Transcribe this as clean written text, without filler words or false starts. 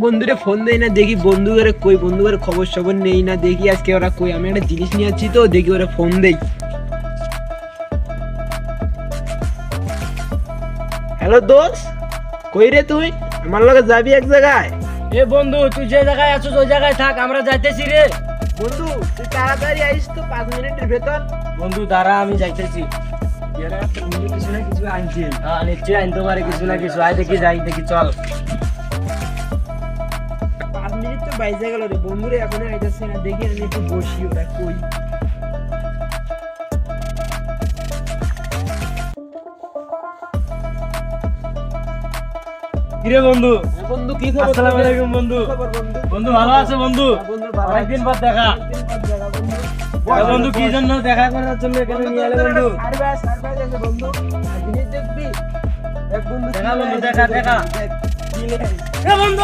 বন্ধুরে ফোন দেই না, দেখি বন্ধু করে কই, বন্ধু করে খবর সবর নেই না, দেখি আজকে ওরা কই। আমি একটা জিনিস নিয়ে যাচ্ছি তো, দেখি ওরা ফোন দেই। হ্যালো দোস্ত, কই রে তুই? আমার লগে যাবি এক জায়গায়? এ বন্ধু, তুই যে জায়গায় আছিস ওই জায়গায় থাক, আমরা যাইতেছি রে। বন্ধু তুই তাড়াতাড়ি আইস তো, 5 মিনিটের ভেতর। বন্ধু দাঁড়া, আমি যাইতেছি। কিছু না কিছু আনছি। হ্যাঁ নিশ্চয়ই আনতে পারে কিছু না কিছু। আয় দেখি, যাই দেখি, চল। 5 মিনিট তো বাইজে গেল রে, বন্ধুরে এখনো আইতাছে না। দেখি আমি একটু বসি, ওরা কই। কিরে বন্ধু? বন্ধু কি খবর? আসসালামু আলাইকুম বন্ধু। কি খবর বন্ধু? বন্ধু ভালো আছে বন্ধু? বন্ধু ভালো। অনেকদিন পর দেখা। অনেকদিন পর দেখা বন্ধু। বন্ধু কি জন্য দেখা করার জন্য এখানে নিয়ে এলে বন্ধু? সারপ্রাইজ আছে বন্ধু। আর জিনিস দেখবি? এক বন্ধু দেখা বন্ধু, দেখা। কি লেখা? এ বন্ধু